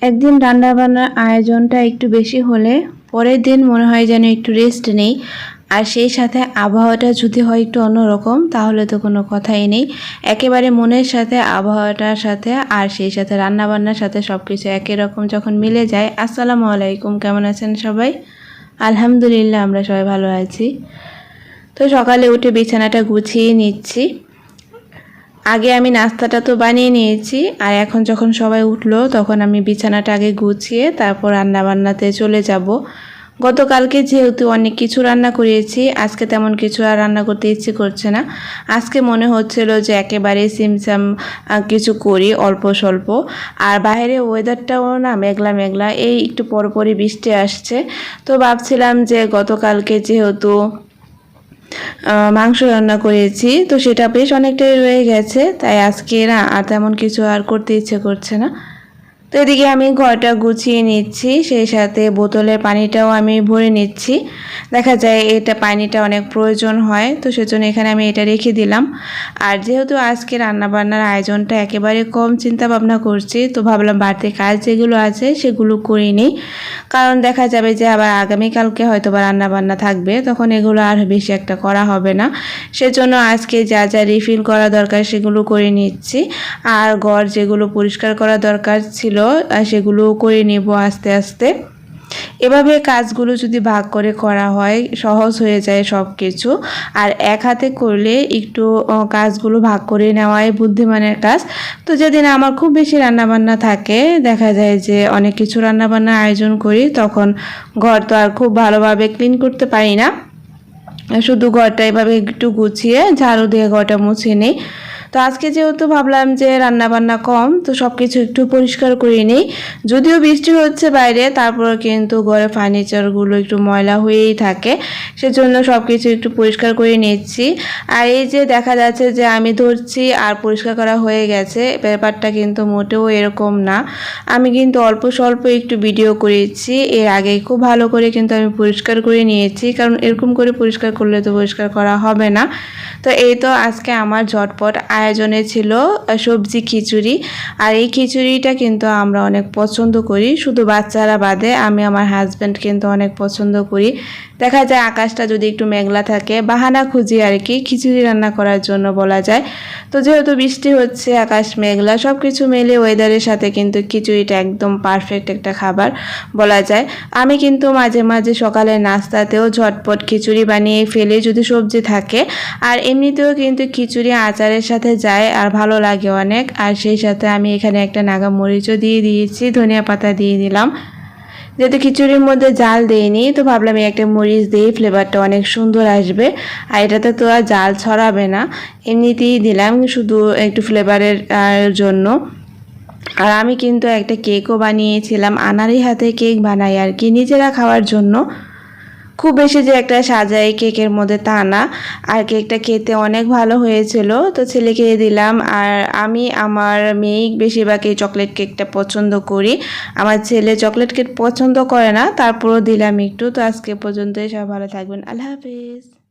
একদিন রান্নাবান্নার আয়োজনটা একটু বেশি হলে পরের দিন মনে হয় যেন একটু রেস্ট নেই। আর সেই সাথে আবহাওয়াটা যদি হয় একটু অন্যরকম তাহলে তো কোনো কথাই নেই। একেবারে মনের সাথে আবহাওয়াটার সাথে আর সেই সাথে রান্নাবান্নার সাথে সব কিছু একই রকম যখন মিলে যায়। আসসালামু আলাইকুম, কেমন আছেন সবাই? আলহামদুলিল্লাহ, আমরা সবাই ভালো আছি। তো সকালে উঠে বিছানাটা গুছিয়ে নিচ্ছি। আগে আমি নাস্তাটা তো বানিয়ে নিয়েছি, আর এখন যখন সবাই উঠলো তখন আমি বিছানাটা আগে গুছিয়ে তারপর রান্নাবান্নাতে চলে যাব। গতকালকে যেহেতু অনেক কিছু রান্না করিয়েছি, আজকে তেমন কিছু আর রান্না করতে ইচ্ছে করছে না। আজকে মনে হচ্ছিল যে একেবারে সিমসাম কিছু করি, অল্প স্বল্প। আর বাইরে ওয়েদারটাও না মেঘলা মেঘলা, এই একটু পরপরই বৃষ্টি আসছে। তো ভাবছিলাম যে গতকালকে যেহেতু মাংস রান্না করেছি, তো সেটা বেশ অনেকটাই রয়ে গেছে, তাই আজকে না আর তেমন কিছু আর করতে ইচ্ছে করছে না। তো এদিকে আমি ঘরটা গুছিয়ে নিচ্ছি, সেই সাথে বোতলের পানিটাও আমি ভরে নিচ্ছি। দেখা যায় এটা পানিটা অনেক প্রয়োজন হয়, তো সেজন্য এখানে আমি এটা রেখে দিলাম। আর যেহেতু আজকে রান্নাবান্নার আয়োজনটা একেবারে কম চিন্তা ভাবনা করছি, তো ভাবলাম বাড়তি কাজ যেগুলো আছে সেগুলো করে নিই। কারণ দেখা যাবে যে আবার আগামীকালকে হয়তো বা রান্নাবান্না থাকবে, তখন এগুলো আর বেশি একটা করা হবে না। সেজন্য আজকে যা যা রিফিল করা দরকার সেগুলো করে নিচ্ছি। আর ঘর যেগুলো পরিষ্কার করা দরকার ছিল সেগুলো করে নেব আস্তে আস্তে। এভাবে কাজগুলো যদি ভাগ করে করা হয় সহজ হয়ে যায় সব কিছু। আর এক হাতে করলে একটু কাজগুলো ভাগ করে নেওয়াই বুদ্ধিমানের কাজ। তো যেদিন আমার খুব বেশি রান্নাবান্না থাকে, দেখা যায় যে অনেক কিছু রান্নাবান্নার আয়োজন করি, তখন ঘর তো আর খুব ভালোভাবে ক্লিন করতে পারি না। শুধু ঘরটা এভাবে একটু গুছিয়ে ঝাড়ু দিয়ে ঘরটা মুছে নিই। তো আজকে যেহেতু ভাবলাম যে রান্নাবান্না কম, তো সব কিছু একটু পরিষ্কার করে নিই। যদিও বৃষ্টি হচ্ছে বাইরে, তারপরে কিন্তু ঘরে ফার্নিচারগুলো একটু ময়লা হয়েই থাকে, সেজন্য সব কিছু একটু পরিষ্কার করে নিচ্ছি। আর এই যে দেখা যাচ্ছে যে আমি ধরছি আর পরিষ্কার করা হয়ে গেছে, ব্যাপারটা কিন্তু মোটেও এরকম না। আমি কিন্তু অল্প স্বল্প একটু ভিডিও করেছি, এর আগে খুব ভালো করে কিন্তু আমি পরিষ্কার করে নিয়েছি, কারণ এরকম করে পরিষ্কার করলে তো পরিষ্কার করা হবে না। তো এই তো আজকে আমার ঝটপট আয়োজনে ছিল সবজি খিচুড়ি। আর এই খিচুড়িটা কিন্তু আমরা অনেক পছন্দ করি, শুধু বাচ্চারা বাদে আমি আমার হাজব্যান্ড কিন্তু অনেক পছন্দ করি। দেখা যায় আকাশটা যদি একটু মেঘলা থাকে, বাহানা খুঁজি আর কি খিচুড়ি রান্না করার জন্য বলা যায়। তো যেহেতু বৃষ্টি হচ্ছে, আকাশ মেঘলা, সব কিছু মিলে ওয়েদারের সাথে কিন্তু খিচুড়িটা একদম পারফেক্ট একটা খাবার বলা যায়। আমি কিন্তু মাঝে মাঝে সকালে নাস্তাতেও ঝটপট খিচুড়ি বানিয়ে ফেলি যদি সবজি থাকে। আর এমনিতেও কিন্তু খিচুড়ি আচারের সাথে যায় আর ভালো লাগে অনেক। আর সেই সাথে আমি এখানে একটা নাগা মরিচও দিয়ে দিয়েছি, ধনিয়া পাতা দিয়ে দিলাম। যেহেতু খিচুড়ির মধ্যে জাল দেইনি, তো ভাবলাম এই একটা মরিচ দিয়ে ফ্লেভারটা অনেক সুন্দর আসবে। আর এটাতে তো আর জাল ছড়াবে না, এমনিতেই দিলাম শুধু একটু ফ্লেভারের জন্য। আর আমি কিন্তু একটা কেকও বানিয়েছিলাম, আনারি হাতে কেক বানাই আর কি, নিজেরা খাওয়ার জন্য। খুব বেশি যে একটা সাজাই কেকের মধ্যে তা না। আর কেকটা খেতে অনেক ভালো হয়েছিল, তো ছেলেকে দিলাম। আর আমি আমার মেয়ে বেশিরভাগ এই চকলেট কেকটা পছন্দ করি, আমার ছেলে চকলেট কেক পছন্দ করে না, তারপরও দিলাম একটু। তো আজকে পর্যন্তই, সব ভালো থাকবেন, আল্লাহ হাফিজ।